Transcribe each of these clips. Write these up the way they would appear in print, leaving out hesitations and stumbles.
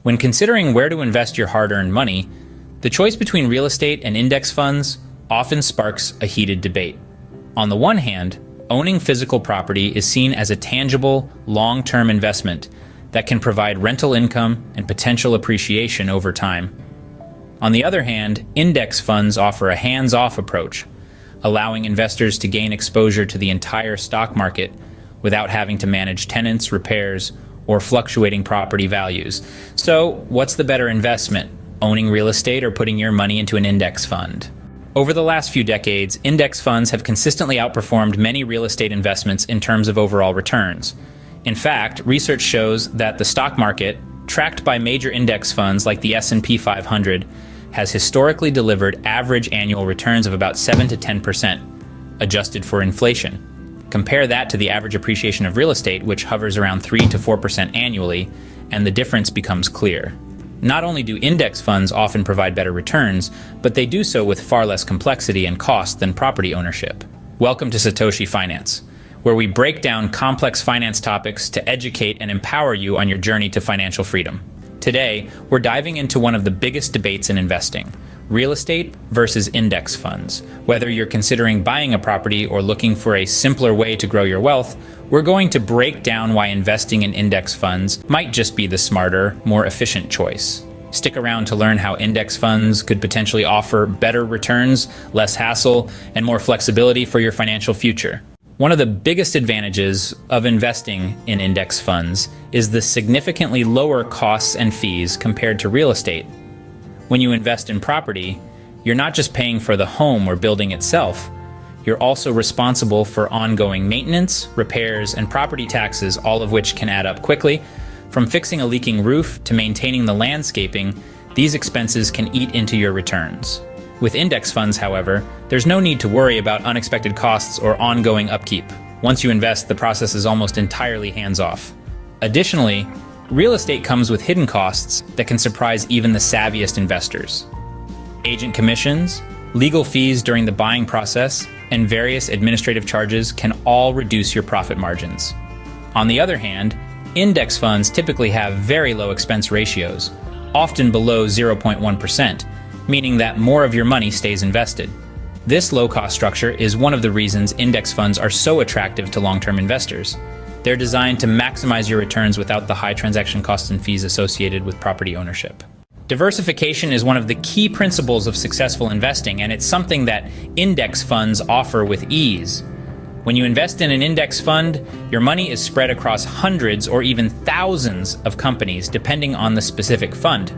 When considering where to invest your hard-earned money, the choice between real estate and index funds often sparks a heated debate. On the one hand, owning physical property is seen as a tangible, long-term investment that can provide rental income and potential appreciation over time. On the other hand, index funds offer a hands-off approach, allowing investors to gain exposure to the entire stock market without having to manage tenants, repairs, or fluctuating property values. So, what's the better investment? Owning real estate or putting your money into an index fund? Over the last few decades, index funds have consistently outperformed many real estate investments in terms of overall returns. In fact, research shows that the stock market, tracked by major index funds like the S&P 500, has historically delivered average annual returns of about 7 to 10%, adjusted for inflation. Compare that to the average appreciation of real estate, which hovers around 3 to 4% annually, and the difference becomes clear. Not only do index funds often provide better returns, but they do so with far less complexity and cost than property ownership. Welcome to Satoshi Finance, where we break down complex finance topics to educate and empower you on your journey to financial freedom. Today, we're diving into one of the biggest debates in investing: real estate versus index funds. Whether you're considering buying a property or looking for a simpler way to grow your wealth, we're going to break down why investing in index funds might just be the smarter, more efficient choice. Stick around to learn how index funds could potentially offer better returns, less hassle, and more flexibility for your financial future. One of the biggest advantages of investing in index funds is the significantly lower costs and fees compared to real estate. When you invest in property, you're not just paying for the home or building itself, you're also responsible for ongoing maintenance, repairs, and property taxes, all of which can add up quickly. From fixing a leaking roof to maintaining the landscaping, these expenses can eat into your returns. With index funds, however, there's no need to worry about unexpected costs or ongoing upkeep. Once you invest, the process is almost entirely hands-off. Additionally, real estate comes with hidden costs that can surprise even the savviest investors. Agent commissions, legal fees during the buying process, and various administrative charges can all reduce your profit margins. On the other hand, index funds typically have very low expense ratios, often below 0.1%, meaning that more of your money stays invested. This low-cost structure is one of the reasons index funds are so attractive to long-term investors. They're designed to maximize your returns without the high transaction costs and fees associated with property ownership. Diversification is one of the key principles of successful investing, and it's something that index funds offer with ease. When you invest in an index fund, your money is spread across hundreds or even thousands of companies, depending on the specific fund.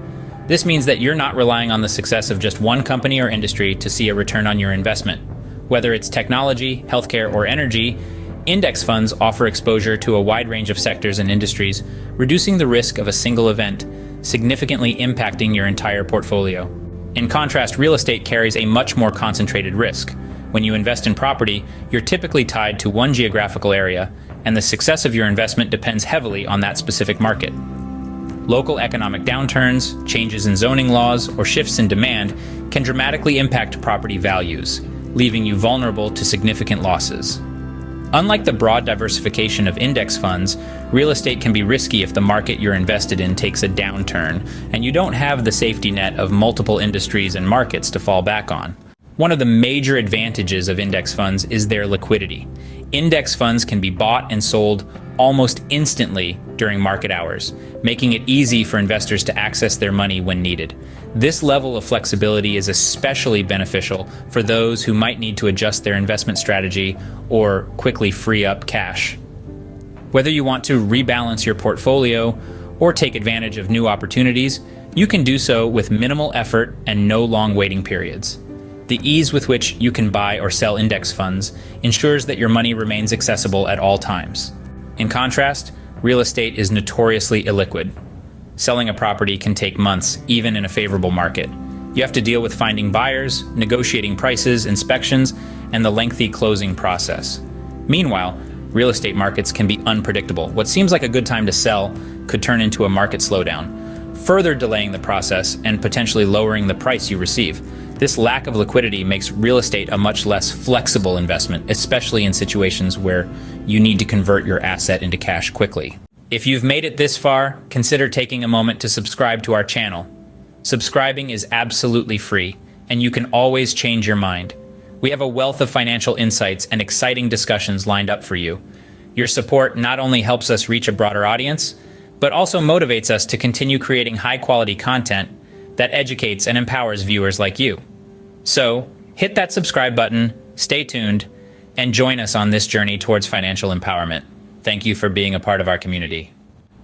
This means that you're not relying on the success of just one company or industry to see a return on your investment. Whether it's technology, healthcare, or energy, index funds offer exposure to a wide range of sectors and industries, reducing the risk of a single event, significantly impacting your entire portfolio. In contrast, real estate carries a much more concentrated risk. When you invest in property, you're typically tied to one geographical area, and the success of your investment depends heavily on that specific market. Local economic downturns, changes in zoning laws, or shifts in demand can dramatically impact property values, leaving you vulnerable to significant losses. Unlike the broad diversification of index funds, real estate can be risky if the market you're invested in takes a downturn, and you don't have the safety net of multiple industries and markets to fall back on. One of the major advantages of index funds is their liquidity. Index funds can be bought and sold almost instantly during market hours, making it easy for investors to access their money when needed. This level of flexibility is especially beneficial for those who might need to adjust their investment strategy or quickly free up cash. Whether you want to rebalance your portfolio or take advantage of new opportunities, you can do so with minimal effort and no long waiting periods. The ease with which you can buy or sell index funds ensures that your money remains accessible at all times. In contrast, real estate is notoriously illiquid. Selling a property can take months, even in a favorable market. You have to deal with finding buyers, negotiating prices, inspections, and the lengthy closing process. Meanwhile, real estate markets can be unpredictable. What seems like a good time to sell could turn into a market slowdown, further delaying the process and potentially lowering the price you receive. This lack of liquidity makes real estate a much less flexible investment, especially in situations where you need to convert your asset into cash quickly. If you've made it this far, consider taking a moment to subscribe to our channel. Subscribing is absolutely free, and you can always change your mind. We have a wealth of financial insights and exciting discussions lined up for you. Your support not only helps us reach a broader audience, but also motivates us to continue creating high-quality content that educates and empowers viewers like you. So, hit that subscribe button, stay tuned, and join us on this journey towards financial empowerment. Thank you for being a part of our community.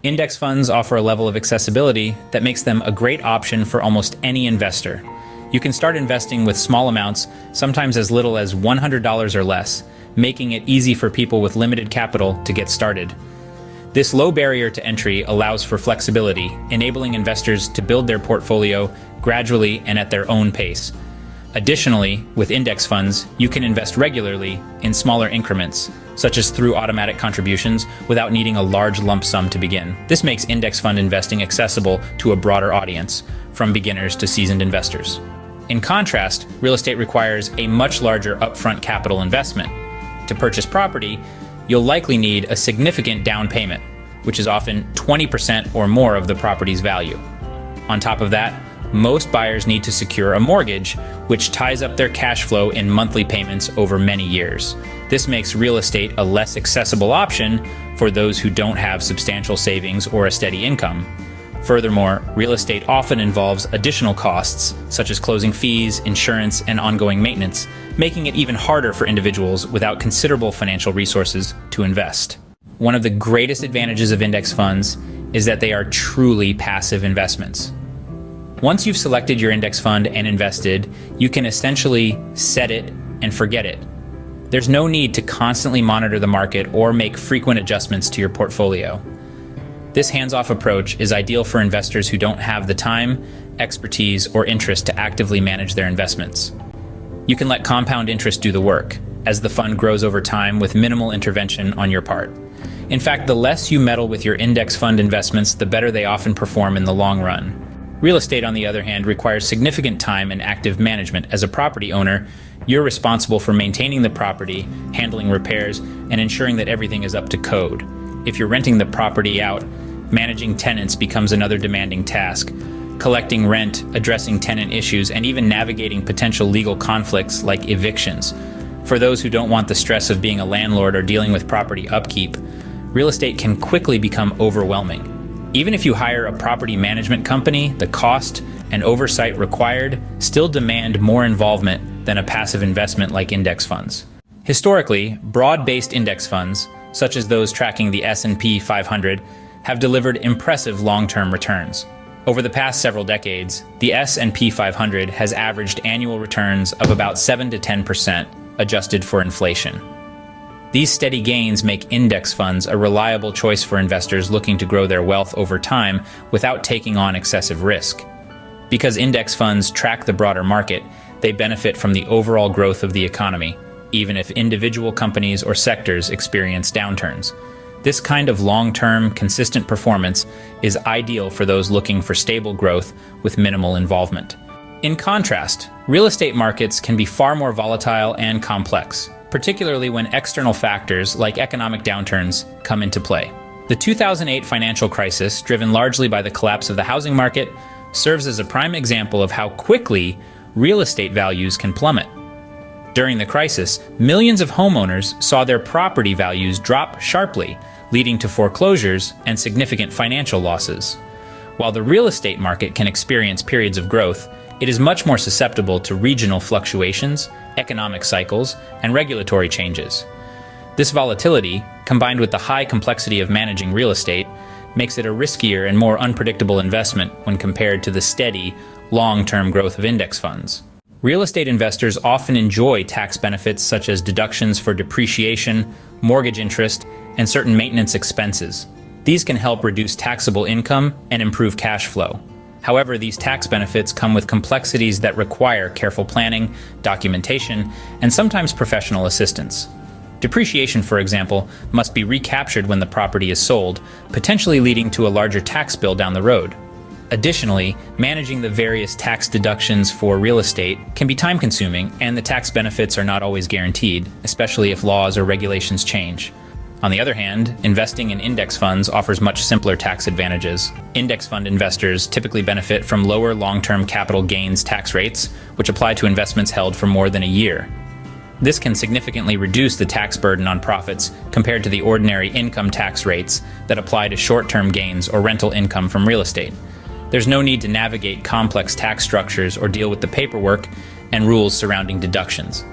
Index funds offer a level of accessibility that makes them a great option for almost any investor. You can start investing with small amounts, sometimes as little as $100 or less, making it easy for people with limited capital to get started. This low barrier to entry allows for flexibility, enabling investors to build their portfolio gradually and at their own pace. Additionally, with index funds, you can invest regularly in smaller increments, such as through automatic contributions, without needing a large lump sum to begin. This makes index fund investing accessible to a broader audience, from beginners to seasoned investors. In contrast, real estate requires a much larger upfront capital investment. To purchase property, you'll likely need a significant down payment, which is often 20% or more of the property's value. On top of that, most buyers need to secure a mortgage, which ties up their cash flow in monthly payments over many years. This makes real estate a less accessible option for those who don't have substantial savings or a steady income. Furthermore, real estate often involves additional costs, such as closing fees, insurance, and ongoing maintenance, making it even harder for individuals without considerable financial resources to invest. One of the greatest advantages of index funds is that they are truly passive investments. Once you've selected your index fund and invested, you can essentially set it and forget it. There's no need to constantly monitor the market or make frequent adjustments to your portfolio. This hands-off approach is ideal for investors who don't have the time, expertise, or interest to actively manage their investments. You can let compound interest do the work, as the fund grows over time with minimal intervention on your part. In fact, the less you meddle with your index fund investments, the better they often perform in the long run. Real estate, on the other hand, requires significant time and active management. As a property owner, you're responsible for maintaining the property, handling repairs, and ensuring that everything is up to code. If you're renting the property out, managing tenants becomes another demanding task. Collecting rent, addressing tenant issues, and even navigating potential legal conflicts like evictions. For those who don't want the stress of being a landlord or dealing with property upkeep, real estate can quickly become overwhelming. Even if you hire a property management company, the cost and oversight required still demand more involvement than a passive investment like index funds. Historically, broad-based index funds, such as those tracking the S&P 500, have delivered impressive long-term returns. Over the past several decades, the S&P 500 has averaged annual returns of about 7 to 10%, adjusted for inflation. These steady gains make index funds a reliable choice for investors looking to grow their wealth over time without taking on excessive risk. Because index funds track the broader market, they benefit from the overall growth of the economy, even if individual companies or sectors experience downturns. This kind of long-term, consistent performance is ideal for those looking for stable growth with minimal involvement. In contrast, real estate markets can be far more volatile and complex, particularly when external factors like economic downturns come into play. The 2008 financial crisis, driven largely by the collapse of the housing market, serves as a prime example of how quickly real estate values can plummet. During the crisis, millions of homeowners saw their property values drop sharply, leading to foreclosures and significant financial losses. While the real estate market can experience periods of growth, it is much more susceptible to regional fluctuations, economic cycles, and regulatory changes. This volatility, combined with the high complexity of managing real estate, makes it a riskier and more unpredictable investment when compared to the steady, long-term growth of index funds. Real estate investors often enjoy tax benefits such as deductions for depreciation, mortgage interest, and certain maintenance expenses. These can help reduce taxable income and improve cash flow. However, these tax benefits come with complexities that require careful planning, documentation, and sometimes professional assistance. Depreciation, for example, must be recaptured when the property is sold, potentially leading to a larger tax bill down the road. Additionally, managing the various tax deductions for real estate can be time-consuming, and the tax benefits are not always guaranteed, especially if laws or regulations change. On the other hand, investing in index funds offers much simpler tax advantages. Index fund investors typically benefit from lower long-term capital gains tax rates, which apply to investments held for more than a year. This can significantly reduce the tax burden on profits compared to the ordinary income tax rates that apply to short-term gains or rental income from real estate. There's no need to navigate complex tax structures or deal with the paperwork and rules surrounding deductions.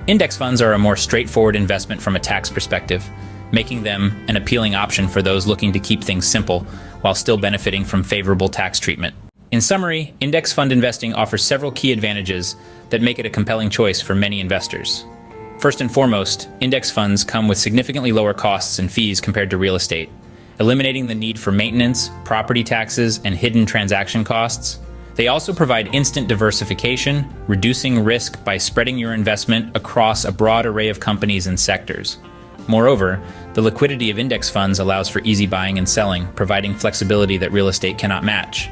Index funds are a more straightforward investment from a tax perspective, making them an appealing option for those looking to keep things simple while still benefiting from favorable tax treatment. In summary, index fund investing offers several key advantages that make it a compelling choice for many investors. First and foremost, index funds come with significantly lower costs and fees compared to real estate, eliminating the need for maintenance, property taxes, and hidden transaction costs. They also provide instant diversification, reducing risk by spreading your investment across a broad array of companies and sectors. Moreover, the liquidity of index funds allows for easy buying and selling, providing flexibility that real estate cannot match.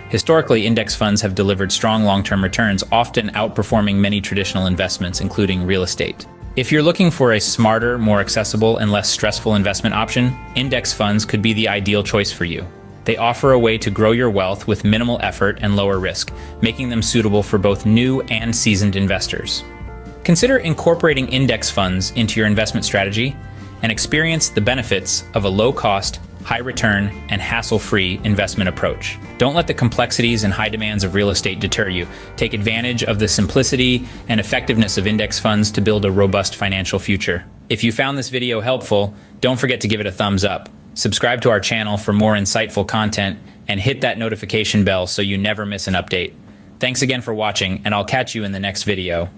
Historically, index funds have delivered strong long-term returns, often outperforming many traditional investments, including real estate. If you're looking for a smarter, more accessible, and less stressful investment option, index funds could be the ideal choice for you. They offer a way to grow your wealth with minimal effort and lower risk, making them suitable for both new and seasoned investors. Consider incorporating index funds into your investment strategy and experience the benefits of a low-cost, high-return, and hassle-free investment approach. Don't let the complexities and high demands of real estate deter you. Take advantage of the simplicity and effectiveness of index funds to build a robust financial future. If you found this video helpful, don't forget to give it a thumbs up. Subscribe to our channel for more insightful content and hit that notification bell so you never miss an update. Thanks again for watching, and I'll catch you in the next video.